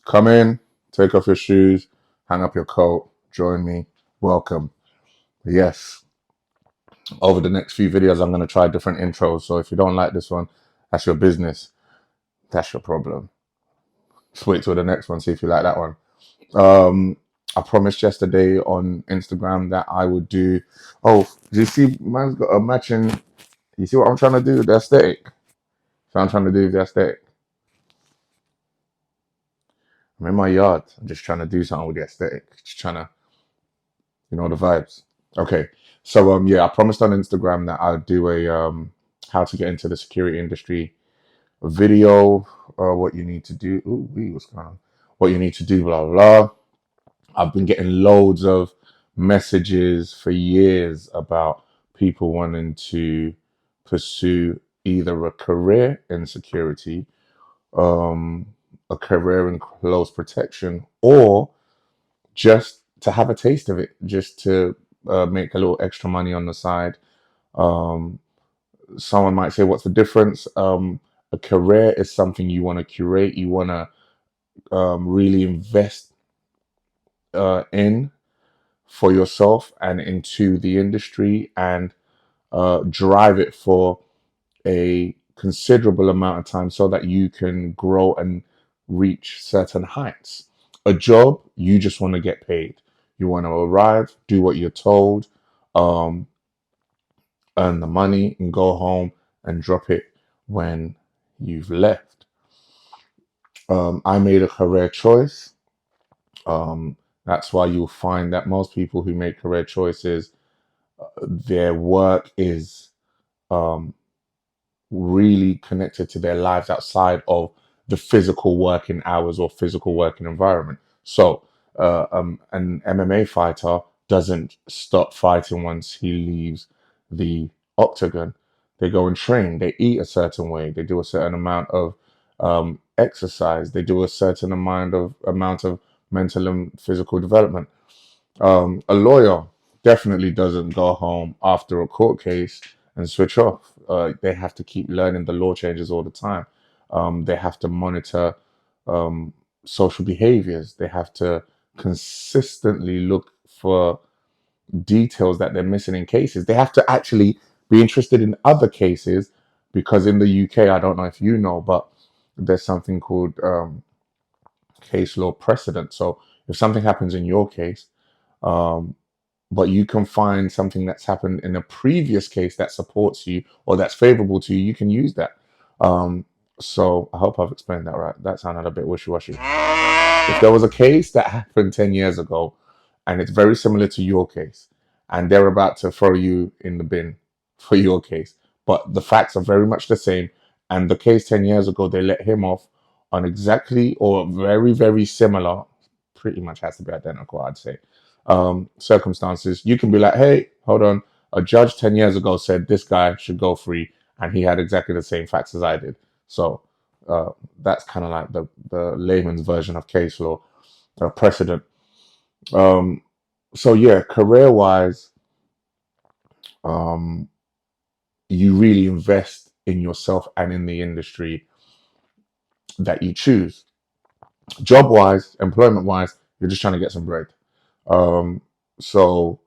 Come in, take off your shoes, hang up your coat, join me. Welcome. Yes, over the next few videos, I'm going to try different intros. So if you don't like this one, that's your business. That's your problem. Just wait till the next one, see if you like that one. Um, I promised yesterday on Instagram that I would do. Oh, do you see? Man's got a matching. You see what I'm trying to do? The aesthetic. So I'm trying to do the aesthetic. I'm in my yard. I'm just trying to do something with the aesthetic. Just trying to, the vibes. Okay. So yeah, I promised on Instagram that I'd do a how to get into the security industry video, what you need to do. Ooh, what's going on? What you need to do, blah blah. I've been getting loads of messages for years about people wanting to pursue either a career in security, um, a career in close protection, or just to have a taste of it, just to make a little extra money on the side. Um, Someone might say, what's the difference? A career is something you want to curate, you want to really invest in for yourself and into the industry and drive it for a considerable amount of time so that you can grow and reach certain heights. A job, you just want to get paid. You want to arrive, do what you're told, um, earn the money, and go home and drop it when you've left. I made a career choice. Um, that's why you'll find that most people who make career choices, their work is um, really connected to their lives outside of the physical working hours or physical working environment. So, an MMA fighter doesn't stop fighting once he leaves the octagon. They go and train. They eat a certain way. They do a certain amount of exercise. They do a certain amount of mental and physical development. A lawyer definitely doesn't go home after a court case and switch off. They have to keep learning the law changes all the time. They have to monitor um, social behaviors. They have to consistently look for details that they're missing in cases. They have to actually be interested in other cases because in the UK, I don't know if you know, but there's something called case law precedent. So if something happens in your case, um, but you can find something that's happened in a previous case that supports you or that's favorable to you, you can use that. Um, so I hope I've explained that right. That sounded a bit wishy-washy. If there was a case that happened 10 years ago and it's very similar to your case, and they're about to throw you in the bin for your case, but the facts are very much the same, and the case 10 years ago, they let him off on exactly or very, very similar, pretty much has to be identical, I'd say, circumstances, you can be like, hey, hold on, a judge 10 years ago said this guy should go free, and he had exactly the same facts as I did. So uh, that's kind of like the layman's version of case law precedent. Um, so yeah, career wise, um, you really invest in yourself and in the industry that you choose. Job wise, employment wise, you're just trying to get some bread. Um, so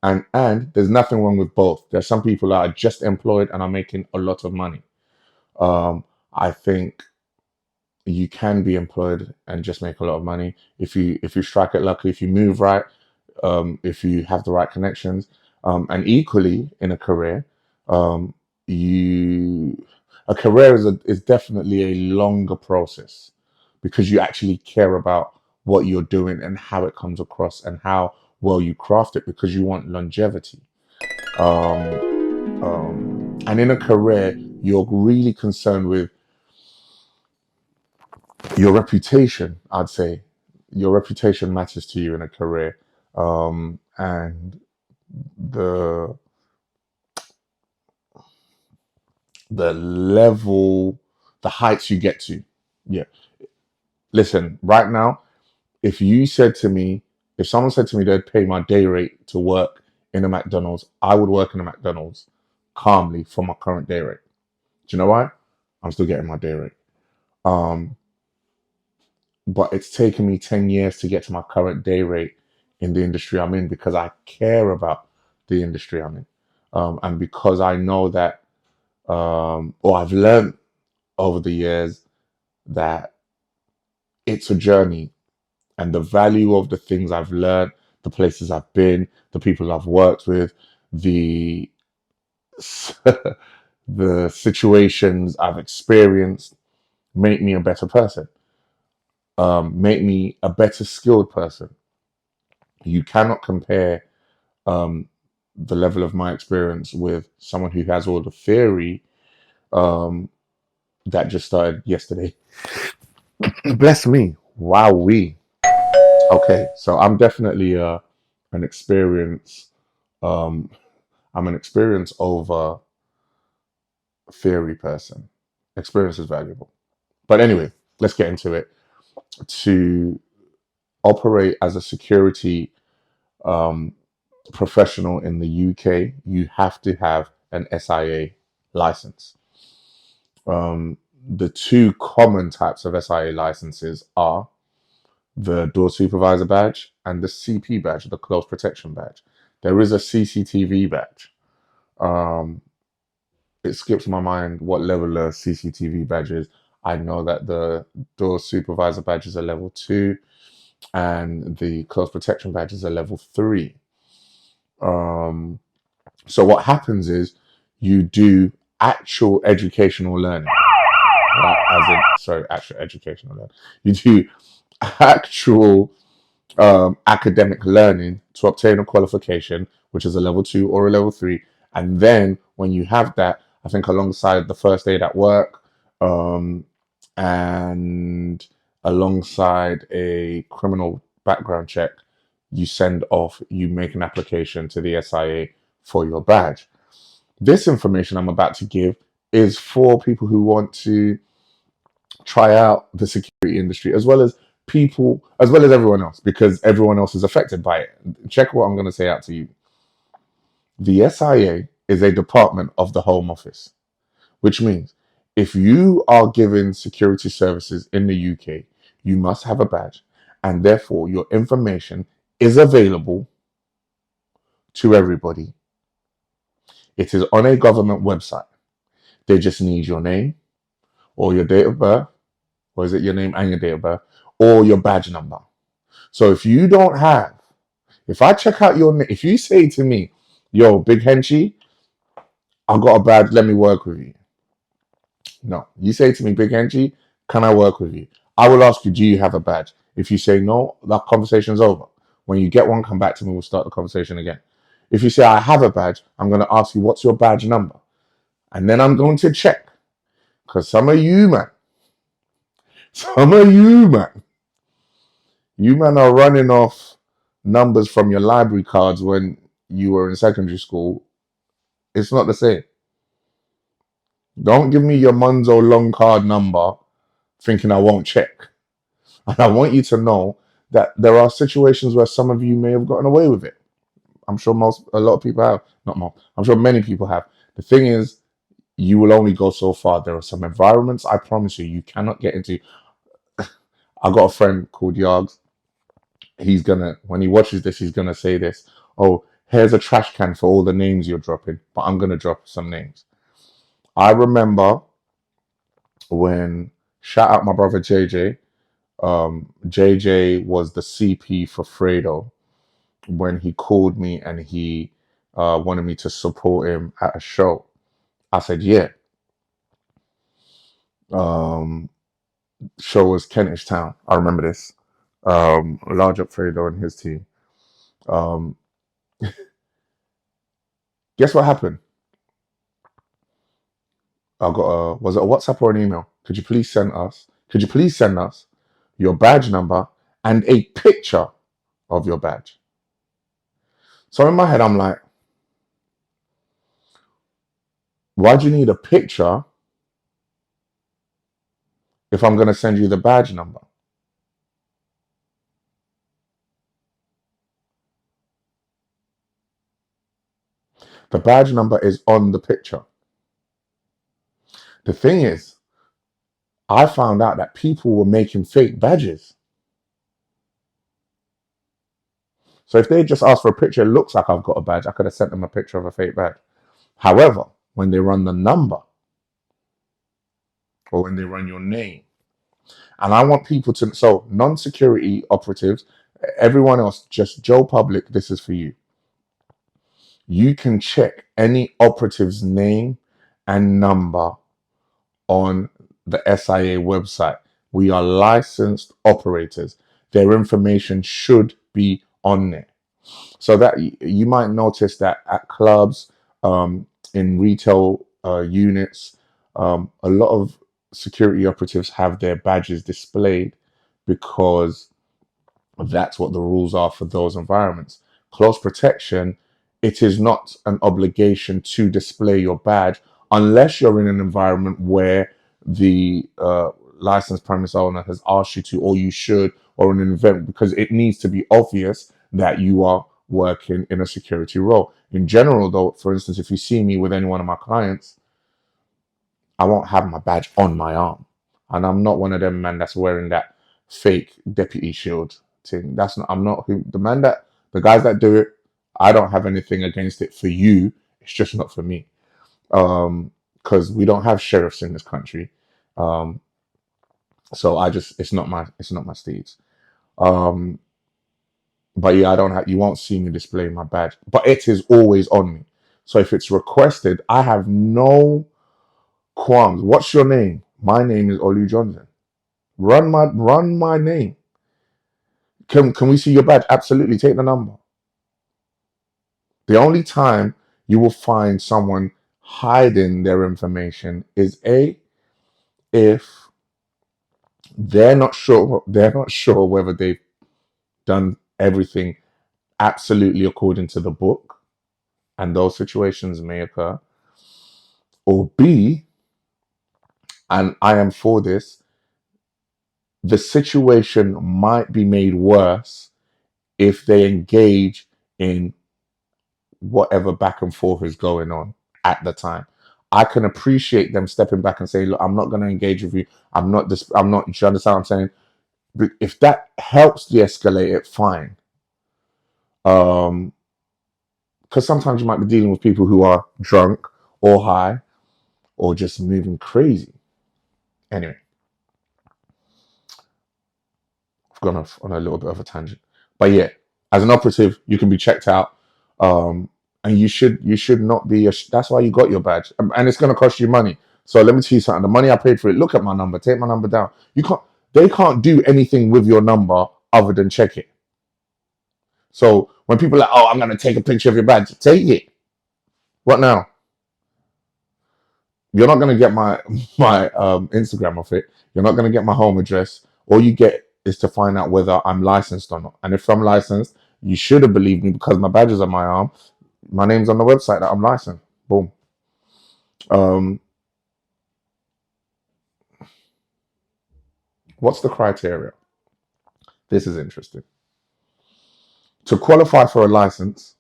and there's nothing wrong with both. There's some people that are just employed and are making a lot of money. I think you can be employed and just make a lot of money if you strike it luckily, if you move right, if you have the right connections, and equally in a career, um, you a career is definitely a longer process because you actually care about what you're doing and how it comes across and how well you craft it because you want longevity. And in a career, you're really concerned with your reputation. I'd say your reputation matters to you in a career, and the the level, the heights you get to. Yeah. Listen, right now, if you said to me, if someone said to me they'd pay my day rate to work in a McDonald's, I would work in a McDonald's calmly for my current day rate. Do you know why? I'm still getting my day rate. Um, but it's taken me 10 years to get to my current day rate in the industry I'm in because I care about the industry I'm in. And because I know that, or I've learned over the years that it's a journey, and the value of the things I've learned, the places I've been, the people I've worked with, the the situations I've experienced make me a better person, make me a better skilled person. You cannot compare um, the level of my experience with someone who has all the theory um, that just started yesterday. Bless me. Wow, we. Okay, so I'm definitely an experience. Um, I'm an experience over theory person. Experience is valuable. But anyway, let's get into it. To operate as a security um, professional in the UK, you have to have an SIA license. Um, the two common types of SIA licenses are the door supervisor badge and the CP badge, the close protection badge. There is a CCTV badge. Um, it skips my mind what level the CCTV badge is. I know that the door supervisor badge is a level 2 and the close protection badge is a level 3. Um, so what happens is you do actual educational learning, right? As in, sorry, actual educational learning. You do actual academic learning to obtain a qualification, which is a level 2 or a level 3. And then when you have that, I think alongside the first aid at work um, and alongside a criminal background check, you send off, you make an application to the SIA for your badge. This information I'm about to give is for people who want to try out the security industry as well as people, as well as everyone else, because everyone else is affected by it. Check what I'm going to say out to you. The SIA is a department of the Home Office, which means if you are given security services in the UK, you must have a badge, and therefore your information is available to everybody. It is on a government website. They just need your name or your date of birth, or is it your name and your date of birth, or your badge number. So if you don't have, if I check out your, if you say to me, yo, Big Henchy, I got a badge, let me work with you. No, you say to me, Big Henchy, can I work with you? I will ask you, do you have a badge? If you say no, that conversation's over. When you get one, come back to me, we'll start the conversation again. If you say I have a badge, I'm going to ask you, what's your badge number? And then I'm going to check. Because some of you, man, some of you, man, are running off numbers from your library cards when you were in secondary school. It's not the same. Don't give me your Monzo long card number thinking I won't check. And I want you to know that there are situations where some of you may have gotten away with it. I'm sure a lot of people have. Not most. I'm sure many people have. The thing is, you will only go so far. There are some environments, I promise you cannot get into. I got a friend called Yargs. He's gonna, when he watches this, he's gonna say this. Oh, here's a trash can for all the names you're dropping, but I'm gonna drop some names. I remember when, shout out my brother JJ. JJ was the CP for Fredo when he called me and he wanted me to support him at a show. I said, yeah. Um, Show was Kentish Town. I remember this. Large up Fredo and his team. Um, guess what happened? I got was it a WhatsApp or an email? Could you please send us your badge number and a picture of your badge? So in my head, I'm like, why do you need a picture if I'm going to send you the badge number? The badge number is on the picture. The thing is, I found out that people were making fake badges. So if they just asked for a picture, it looks like I've got a badge, I could have sent them a picture of a fake badge. However, when they run the number or when they run your name, and I want people to, so non-security operatives, everyone else, just Joe Public, this is for you. You can check any operative's name and number on the SIA website. We are licensed operators. Their information should be on there. So that you might notice that at clubs, in retail units, a lot of security operatives have their badges displayed because that's what the rules are for those environments. Close protection, it is not an obligation to display your badge unless you're in an environment where the licensed premise owner has asked you to, or you should, or in an event, because it needs to be obvious that you are working in a security role. In general, though, for instance, if you see me with any one of my clients, I won't have my badge on my arm. And I'm not one of them man that's wearing that fake deputy shield thing. That's not, I'm not who the man that, the guys that do it, I don't have anything against it for you. It's just not for me. Because we don't have sheriffs in this country. Um, so I just, it's not my steeds. Um, but yeah, I don't have, you won't see me display my badge, but it is always on me. So if it's requested, I have no qualms. What's your name? My name is Olu Johnson. Run my name. Can we see your badge? Absolutely. Take the number. The only time you will find someone hiding their information is if they're not sure whether they've done everything absolutely according to the book, and those situations may occur, or B, and I am for this, the situation might be made worse if they engage in whatever back and forth is going on at the time. I can appreciate them stepping back and saying, look, I'm not going to engage with you. I'm not, you understand what I'm saying? But if that helps de-escalate it, fine. Because sometimes you might be dealing with people who are drunk or high or just moving crazy. Anyway, I've gone off on a little bit of a tangent. But yeah, as an operative, you can be checked out. And you should not be, that's why you got your badge. And it's going to cost you money. So let me tell you something. The money I paid for it, look at my number, take my number down. They can't do anything with your number other than check it. So when people are like, oh, I'm going to take a picture of your badge, take it. What now? You're not going to get my Instagram off it. You're not going to get my home address. All you get is to find out whether I'm licensed or not. And if I'm licensed, you should have believed me because my badge is on my arm. My name's on the website that I'm licensed. Boom. What's the criteria? This is interesting. To qualify for a license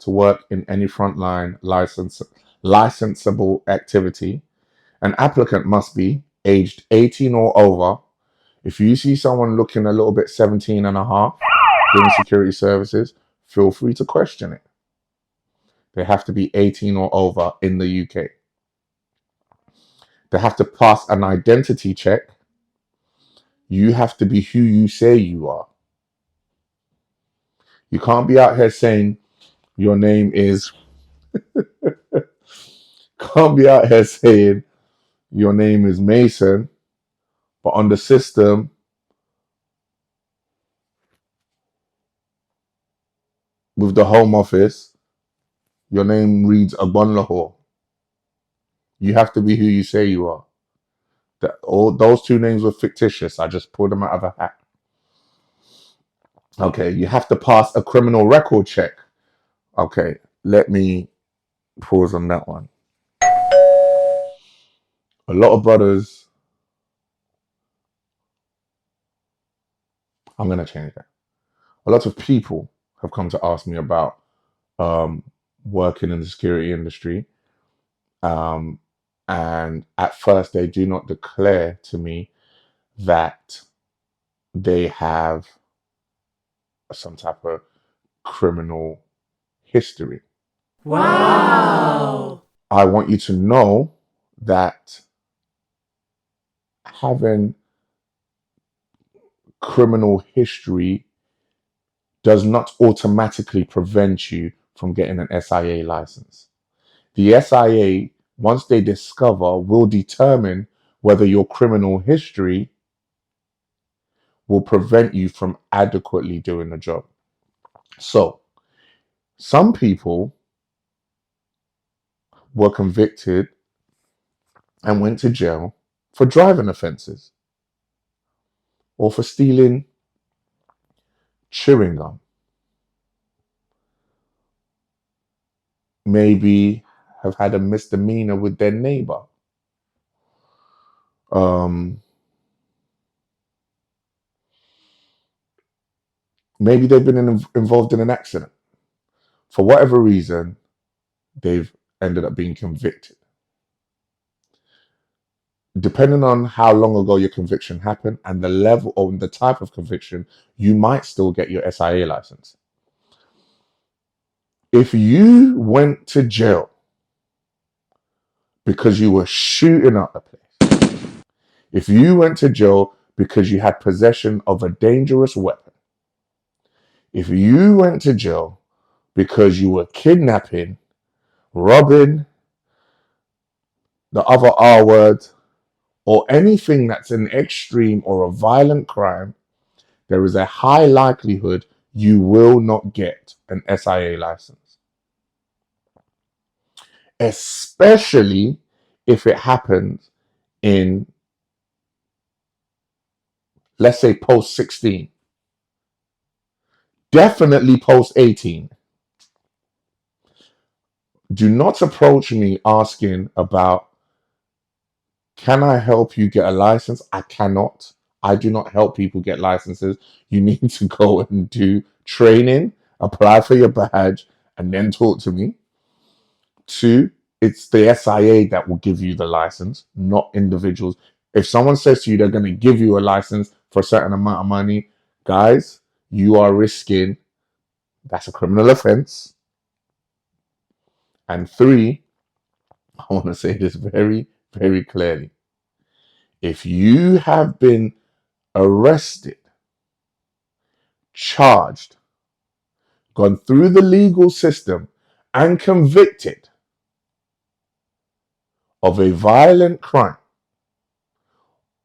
to work in any frontline licensable activity, an applicant must be aged 18 or over. If you see someone looking a little bit 17 and a half doing security services, feel free to question it. They have to be 18 or over in the UK. They have to pass an identity check. You have to be who you say you are. You can't be out here saying your name is, can't be out here saying your name is Mason, but on the system, with the Home Office, your name reads Agbonlahor. You have to be who you say you are. All those two names were fictitious. I just pulled them out of a hat. Okay, you have to pass a criminal record check. Okay, let me pause on that one. A lot of brothers, I'm going to change that. A lot of people have come to ask me about um, working in the security industry. Um, And at first, they do not declare to me that they have some type of criminal history. Wow. I want you to know that having criminal history does not automatically prevent you from getting an SIA license. The SIA, once they discover, will determine whether your criminal history will prevent you from adequately doing the job. So, some people were convicted and went to jail for driving offenses or for stealing chewing gum. Maybe have had a misdemeanor with their neighbor. Um, Maybe they've been involved in an accident. For whatever reason, they've ended up being convicted. Depending on how long ago your conviction happened and the level or the type of conviction, you might still get your SIA license. If you went to jail because you were shooting up the place, if you went to jail because you had possession of a dangerous weapon, if you went to jail because you were kidnapping, robbing, the other R word, or anything that's an extreme or a violent crime, there is a high likelihood you will not get an SIA license. Especially if it happens in, let's say, post 16. Definitely post 18. Do not approach me asking about, can I help you get a license? I cannot. I do not help people get licenses. You need to go and do training, apply for your badge, and then talk to me. Two, it's the SIA that will give you the license, not individuals. If someone says to you they're going to give you a license for a certain amount of money, guys, you are risking, that's a criminal offense. And three, I want to say this very, very clearly. If you have been arrested, charged, gone through the legal system, and convicted of a violent crime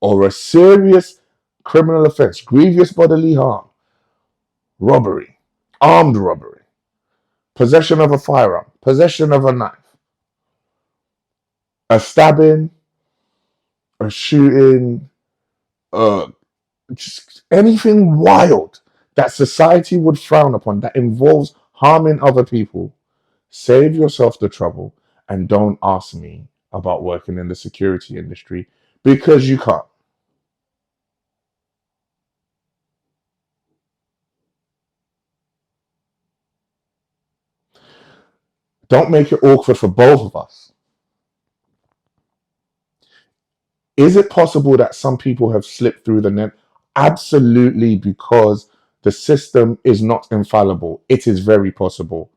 or a serious criminal offense, grievous bodily harm, robbery, armed robbery, possession of a firearm, possession of a knife, a stabbing, a shooting, just anything wild that society would frown upon that involves harming other people, save yourself the trouble and don't ask me about working in the security industry because you can't. Don't make it awkward for both of us. Is it possible that some people have slipped through the net? Absolutely, because the system is not infallible. It is very possible.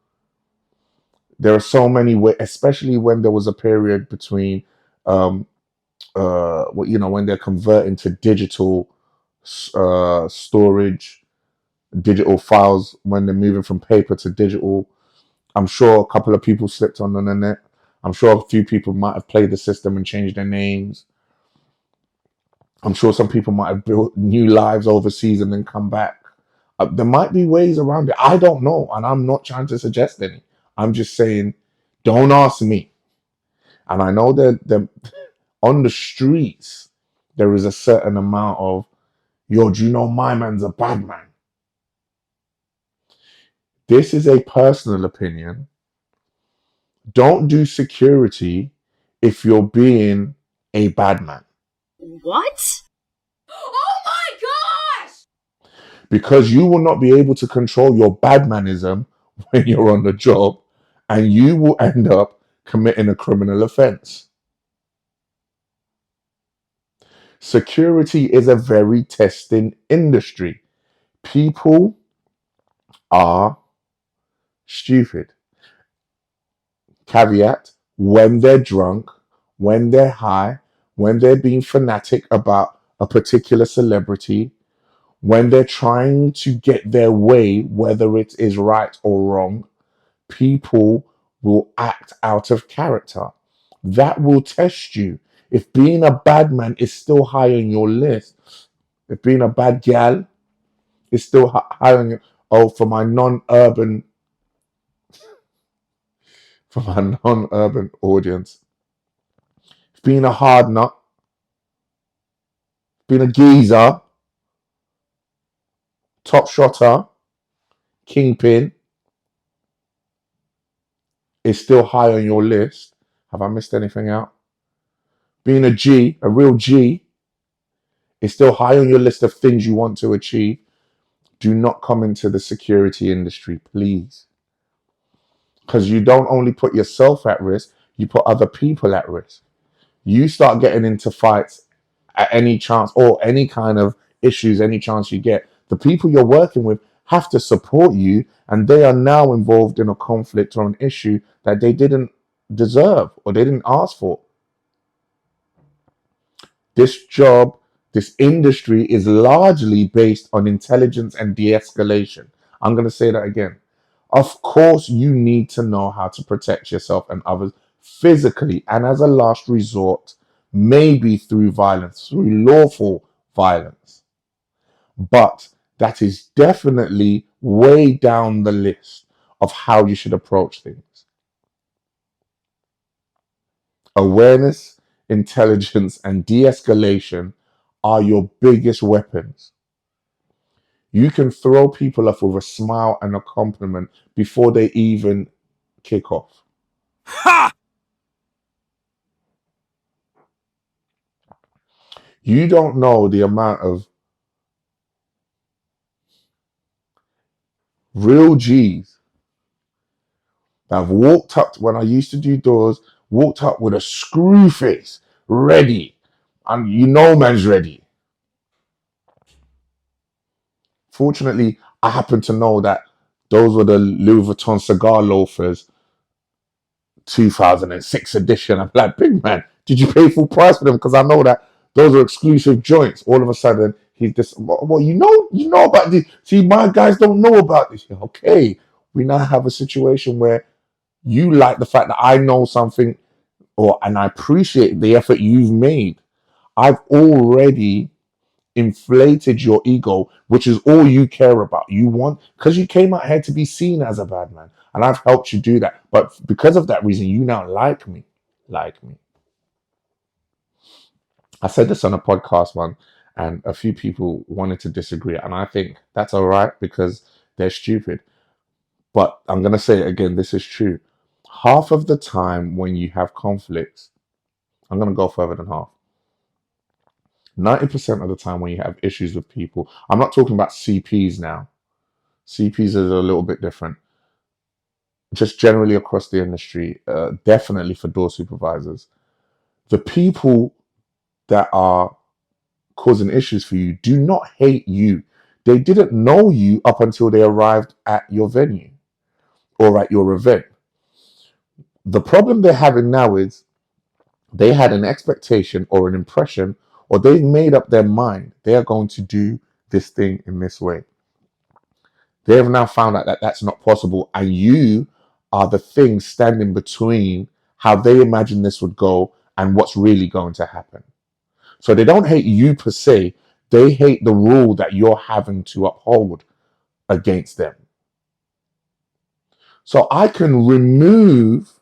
There are so many ways, especially when there was a period between, um, when they're converting to digital storage, digital files, when they're moving from paper to digital. I'm sure a couple of people slipped on the net. I'm sure a few people might have played the system and changed their names. I'm sure some people might have built new lives overseas and then come back. There might be ways around it. I don't know. And I'm not trying to suggest any. I'm just saying, don't ask me. And I know that on the streets, there is a certain amount of, yo, do you know my man's a bad man? This is a personal opinion. Don't do security if you're being a bad man. What? Oh my gosh! Because you will not be able to control your badmanism when you're on the job, and you will end up committing a criminal offense. Security is a very testing industry. People are stupid. Caveat, when they're drunk, when they're high, when they're being fanatic about a particular celebrity, when they're trying to get their way, whether it is right or wrong, people will act out of character. That will test you. If being a bad man is still high on your list, if being a bad gal is still high on your, oh, for my non-urban audience, if being a hard nut, being a geezer, top shotter, kingpin is still high on your list, have I missed anything out? Being a G, a real G, is still high on your list of things you want to achieve. Do not come into the security industry, please. Because you don't only put yourself at risk, you put other people at risk. You start getting into fights at any chance or any kind of issues, any chance you get. The people you're working with have to support you, and they are now involved in a conflict or an issue that they didn't deserve or they didn't ask for. This job, this industry is largely based on intelligence and de-escalation. I'm going to say that again. Of course, you need to know how to protect yourself and others physically and as a last resort, maybe through violence, through lawful violence. But that is definitely way down the list of how you should approach things. Awareness, intelligence, and de escalation are your biggest weapons. You can throw people off with a smile and a compliment before they even kick off. Ha! You don't know the amount of real G's that have walked up when I used to do doors, walked up with a screw face, ready. And you know man's ready. Fortunately, I happen to know that those were the Louis Vuitton cigar loafers 2006 edition. I'm like, big man, did you pay full price for them? Because I know that those are exclusive joints. All of a sudden, he's this. Well, you know about this. See, my guys don't know about this. Okay, we now have a situation where you like the fact that I know something, and I appreciate the effort you've made. I've already inflated your ego, which is all you care about. You want, because you came out here to be seen as a bad man, and I've helped you do that. But because of that reason, you now like me. Like me. I said this on a podcast one, and a few people wanted to disagree, and I think that's all right because they're stupid. But I'm going to say it again, this is true. Half of the time when you have conflicts, I'm going to go further than half. 90% of the time when you have issues with people, I'm not talking about CPs now. CPs is a little bit different. Just generally across the industry, definitely for door supervisors. The people that are causing issues for you do not hate you. They didn't know you up until they arrived at your venue or at your event. The problem they're having now is they had an expectation or an impression, or they've made up their mind they are going to do this thing in this way. They have now found out that that's not possible, and you are the thing standing between how they imagine this would go and what's really going to happen. So they don't hate you per se, they hate the rule that you're having to uphold against them. So I can remove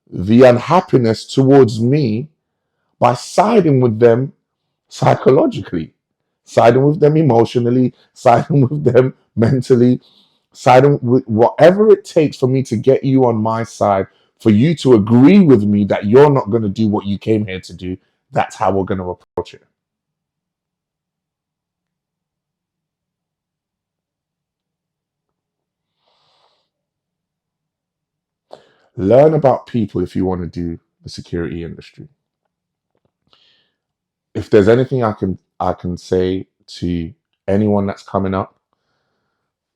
the unhappiness towards me by siding with them psychologically, siding with them emotionally, siding with them mentally, siding with whatever it takes for me to get you on my side, for you to agree with me that you're not going to do what you came here to do. That's how we're going to approach it. Learn about people if you want to do the security industry. if there's anything I can say to anyone that's coming up,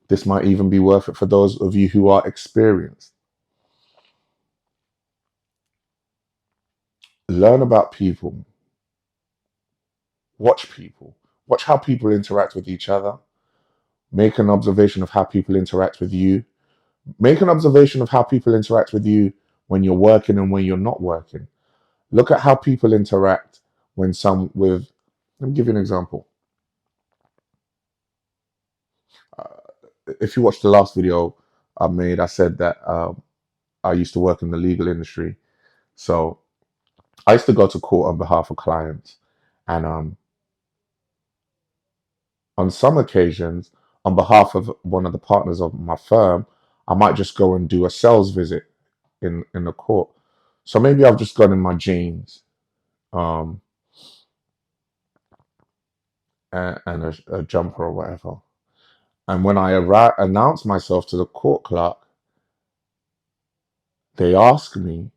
this might even be worth it for those of you who are experienced. Learn about people, watch how people interact with each other, make an observation of how people interact with you, make an observation of how people interact with you when you're working and when you're not working. Look at how people interact when some with, let me give you an example. If you watched the last video I made, I said that I used to work in the legal industry. So I used to go to court on behalf of clients. And on some occasions, on behalf of one of the partners of my firm, I might just go and do a sales visit in the court. So maybe I've just gone in my jeans um, and a jumper or whatever. And when I announce myself to the court clerk, they ask me,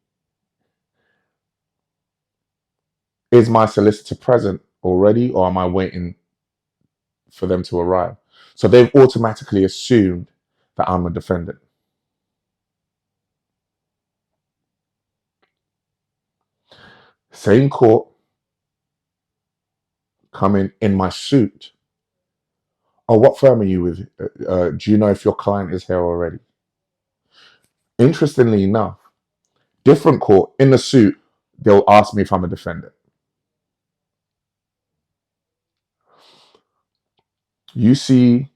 is my solicitor present already, or am I waiting for them to arrive? So they've automatically assumed that I'm a defendant. Same court, come in my suit. Oh, what firm are you with? Do you know if your client is here already? Interestingly enough, different court, in the suit, they'll ask me if I'm a defendant. You see,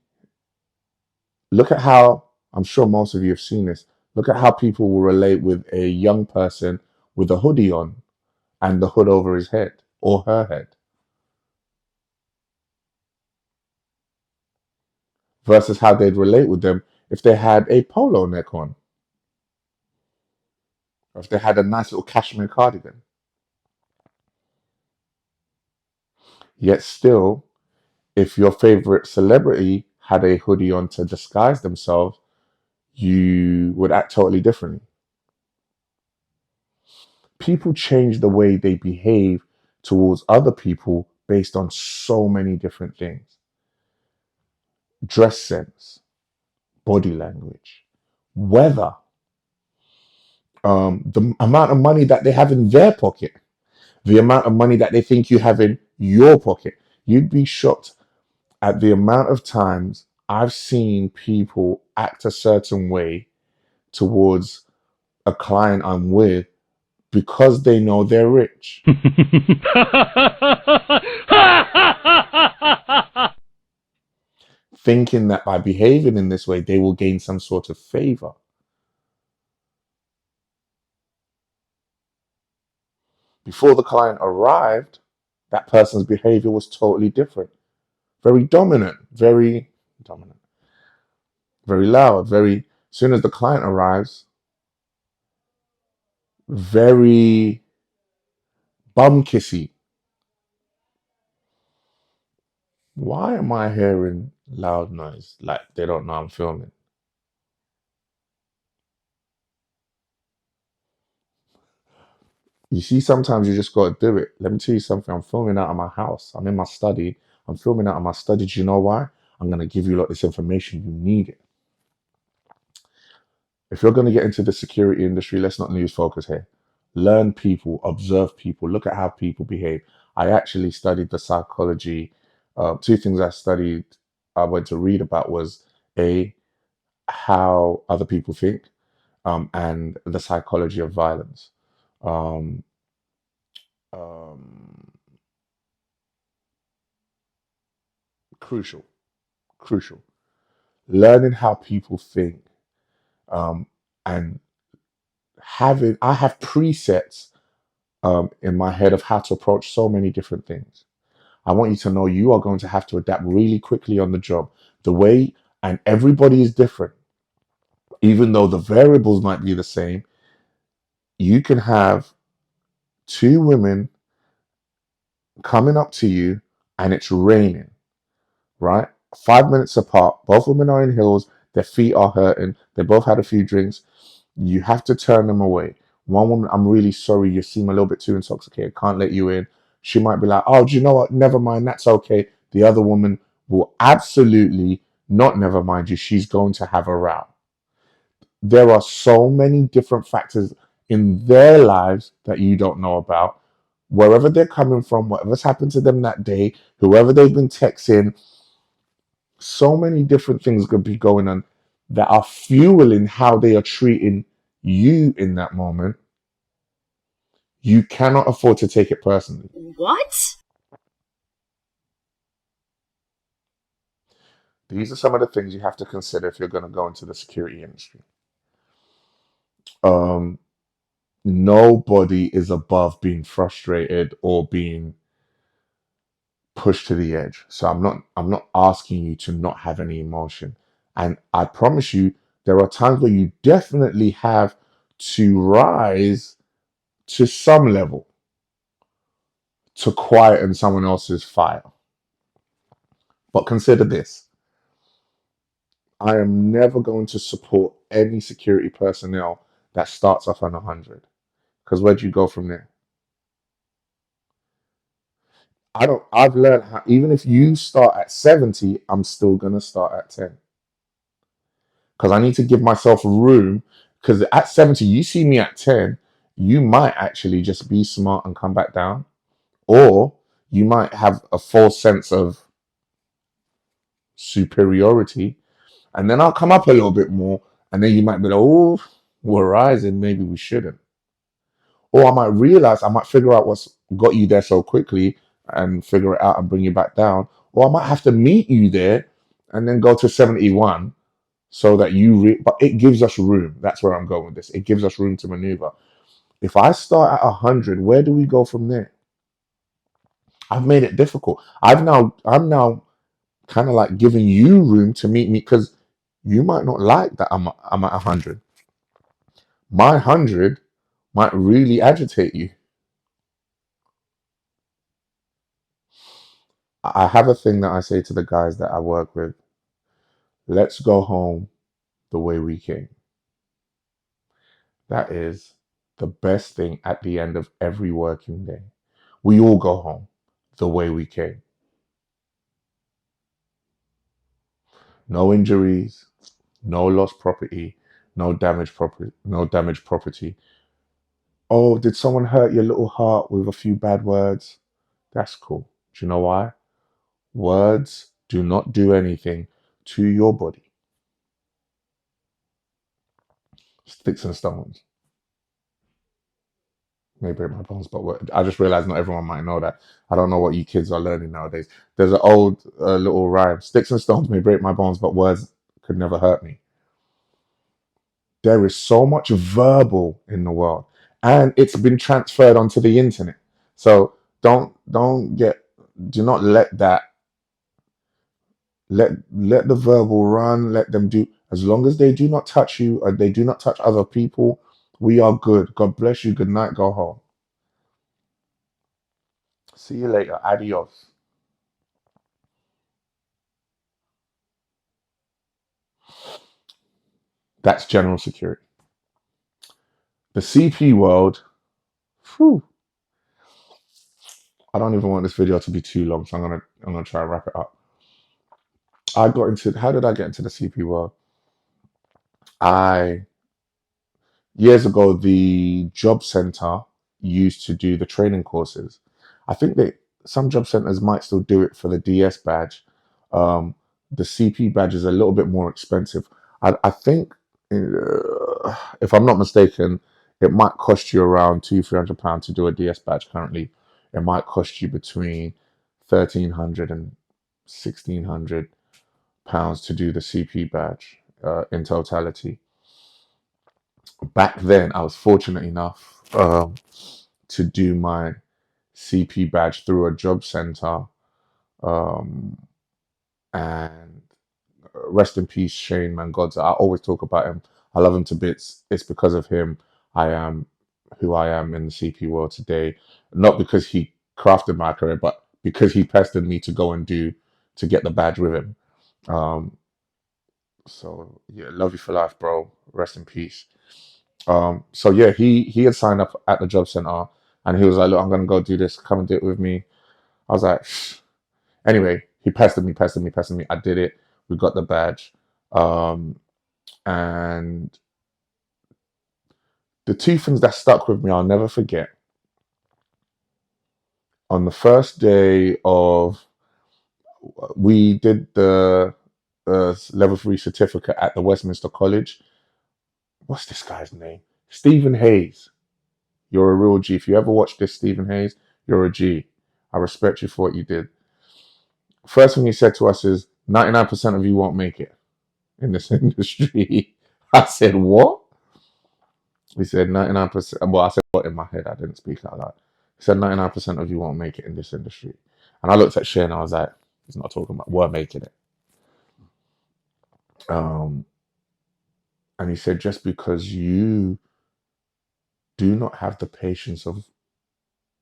look at how, I'm sure most of you have seen this, look at how people will relate with a young person with a hoodie on and the hood over his head or her head, versus how they'd relate with them if they had a polo neck on, or if they had a nice little cashmere cardigan. Yet still, if your favorite celebrity had a hoodie on to disguise themselves, you would act totally differently. People change the way they behave towards other people based on so many different things: dress sense, body language, weather, the amount of money that they have in their pocket, the amount of money that they think you have in your pocket. You'd be shocked at the amount of times I've seen people act a certain way towards a client I'm with because they know they're rich. Thinking that by behaving in this way, they will gain some sort of favor. Before the client arrived, that person's behavior was totally different. Very dominant, very loud, very, as soon as the client arrives, very bum kissy. Why am I hearing loud noise like they don't know I'm filming? You see, sometimes you just got to do it. Let me tell you something. I'm filming out of my house. I'm in my study. I'm filming out of my study. Do you know why? I'm going to give you a lot of this information. You need it. If you're going to get into the security industry, let's not lose focus here. Learn people, observe people, look at how people behave. I actually studied the psychology. Two things I studied, I went to read about was how other people think, and the psychology of violence. Um, um, crucial, crucial. Learning how people think, um, and I have presets in my head of how to approach so many different things. I want you to know you are going to have to adapt really quickly on the job. The way, and everybody is different. Even though the variables might be the same, you can have two women coming up to you and it's raining, right? 5 minutes apart, both women are in heels, their feet are hurting, they both had a few drinks. You have to turn them away. One woman, I'm really sorry, you seem a little bit too intoxicated, can't let you in. she might be like, oh, do you know what? Never mind, that's okay. The other woman will absolutely not never mind you. She's going to have a row. There are so many different factors in their lives that you don't know about. Wherever they're coming from, whatever's happened to them that day, whoever they've been texting, so many different things could be going on that are fueling how they are treating you in that moment. You cannot afford to take it personally. What? These are some of the things you have to consider if you're going to go into the security industry. Um, Nobody is above being frustrated or being pushed to the edge. So I'm not asking you to not have any emotion. And I promise you, there are times where you definitely have to rise to some level to quieten someone else's fire. But consider this: I am never going to support any security personnel that starts off on 100. Because where do you go from there? I've learned how, even if you start at 70, I'm still going to start at 10. Because I need to give myself room. Because at 70, you see me at 10, you might actually just be smart and come back down. Or you might have a false sense of superiority. And then I'll come up a little bit more. And then you might be like, oh, we're rising. Maybe we shouldn't. Or I might realize, I might figure out what's got you there so quickly and figure it out and bring you back down. Or I might have to meet you there and then go to 71 so that but it gives us room. That's where I'm going with this. It gives us room to maneuver. If I start at 100, where do we go from there? I've made it difficult. I'm now kind of like giving you room to meet me because you might not like that I'm at 100. My 100 might really agitate you. I have a thing that I say to the guys that I work with. Let's go home the way we came. That is the best thing at the end of every working day. We all go home the way we came. No injuries, no lost property, no damaged property. Oh, did someone hurt your little heart with a few bad words? That's cool. Do you know why? Words do not do anything to your body. Sticks and stones may break my bones, but I just realized not everyone might know that. I don't know what you kids are learning nowadays. There's an old little rhyme: "Sticks and stones may break my bones, but words could never hurt me." There is so much verbal in the world, and it's been transferred onto the internet. So don't get do not let that let the verbal run. Let them do, as long as they do not touch you and they do not touch other people. We are good. God bless you. Good night. Go home. See you later. Adios. That's general security. The CP world, whew, I don't even want this video to be too long, so I'm gonna try and wrap it up. How did I get into the CP world? I Years ago, the job center used to do the training courses. I think that some job centers might still do it for the DS badge. Um, the CP badge is a little bit more expensive. I think, if I'm not mistaken, it might cost you around £200-300 to do a DS badge currently. It might cost you between 1,300 and 1,600 pounds to do the CP badge in totality. Back then, I was fortunate enough to do my CP badge through a job center. Um, and rest in peace, Shane Mangodza. I always talk about him. I love him to bits. It's because of him I am who I am in the CP world today. Not because he crafted my career, but because he pestered me to go and to get the badge with him. Um, so yeah, love you for life, bro. Rest in peace. So yeah, he had signed up at the job center. And he was like, look, I'm going to go do this. Come and do it with me. I was like, shh. Anyway, he pestered me. I did it. We got the badge. And the two things that stuck with me, I'll never forget. On the first day of, we did the level 3 certificate at the Westminster College. What's this guy's name? Stephen Hayes. You're a real G. If you ever watch this, Stephen Hayes, you're a G. I respect you for what you did. First thing he said to us is 99% of you won't make it in this industry. I said, what? He said 99%. Well, I said what in my head. I didn't speak out loud. He said 99% of you won't make it in this industry. And I looked at Shay and I was like, he's not talking about we're making it. And he said, just because you do not have the patience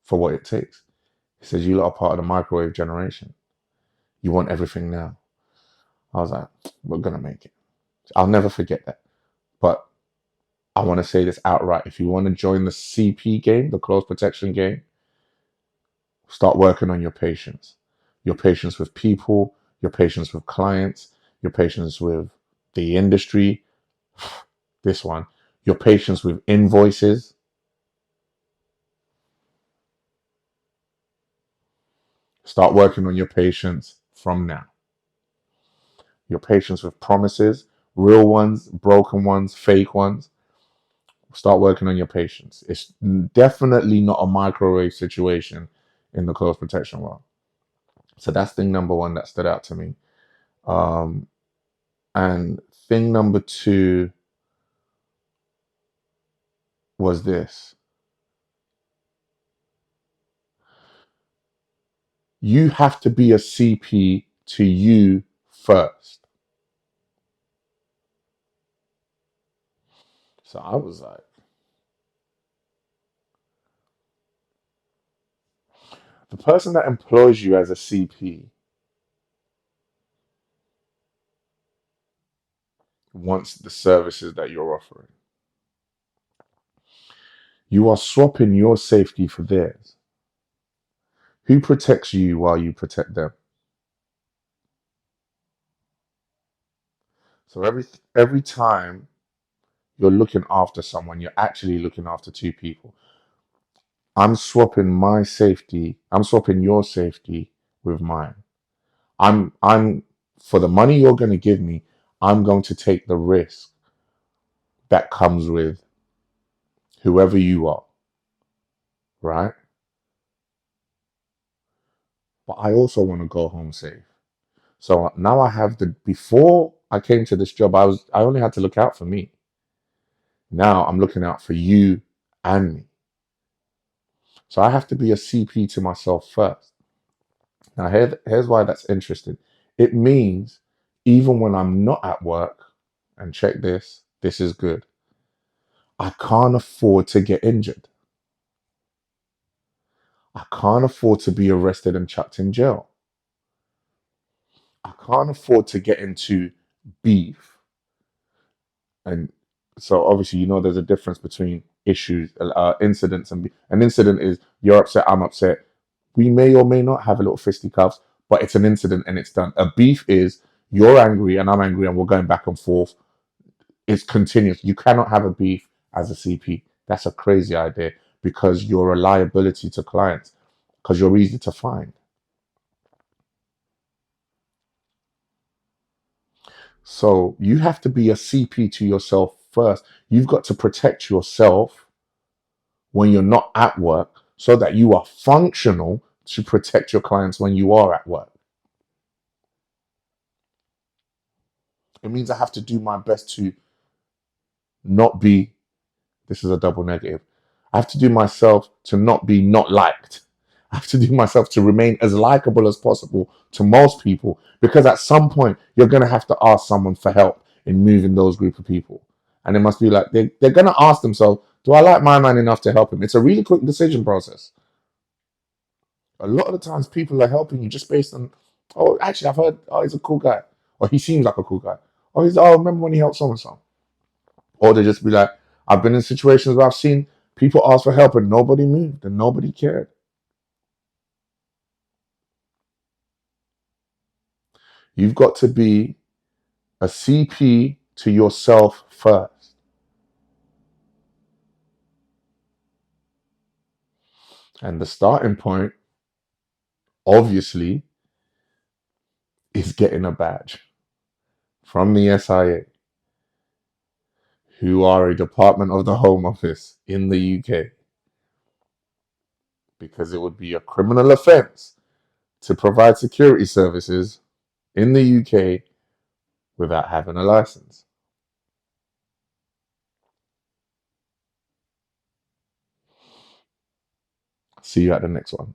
for what it takes. He says, you lot are part of the microwave generation. You want everything now. I was like, we're going to make it. I'll never forget that. But I want to say this outright. If you want to join the CP game, the close protection game, start working on your patience. Your patience with people, your patience with clients, your patience with the industry. This one, your patience with invoices. Start working on your patience from now. Your patience with promises, real ones, broken ones, fake ones. Start working on your patience. It's definitely not a microwave situation in the close protection world. So that's thing number one that stood out to me. And thing number two was this. You have to be a CP to you first. So I was like, the person that employs you as a CP wants the services that you're offering. You are swapping your safety for theirs. Who protects you while you protect them? So every time you're looking after someone, you're actually looking after two people. I'm swapping my safety. I'm swapping your safety with mine. I'm for the money you're going to give me, I'm going to take the risk that comes with whoever you are, right? But I also want to go home safe. So now I have before I came to this job, I only had to look out for me. Now I'm looking out for you and me. So I have to be a CP to myself first. Now here's why that's interesting. It means even when I'm not at work, and check this is good. I can't afford to get injured. I can't afford to be arrested and chucked in jail. I can't afford to get into beef. And so obviously, there's a difference between issues, incidents, and an incident is you're upset, I'm upset. We may or may not have a little fisticuffs, but it's an incident and it's done. A beef is you're angry and I'm angry and we're going back and forth. It's continuous. You cannot have a beef as a CP. That's a crazy idea because you're a liability to clients because you're easy to find. So you have to be a CP to yourself first. You've got to protect yourself when you're not at work so that you are functional to protect your clients when you are at work. It means I have to do my best to not be, this is a double negative. I have to do myself to not be not liked. I have to do myself to remain as likable as possible to most people because at some point you're going to have to ask someone for help in moving those group of people. And it must be like, they're going to ask themselves, do I like my man enough to help him? It's a really quick decision process. A lot of the times people are helping you just based on, oh, actually, I've heard, oh, he's a cool guy. Or he seems like a cool guy. Or remember when he helped so and so. Or they just be like, I've been in situations where I've seen People asked for help and nobody moved and nobody cared. You've got to be a CP to yourself first. And the starting point, obviously, is getting a badge from the SIA, who are a department of the Home Office in the UK. Because it would be a criminal offence to provide security services in the UK without having a license. See you at the next one.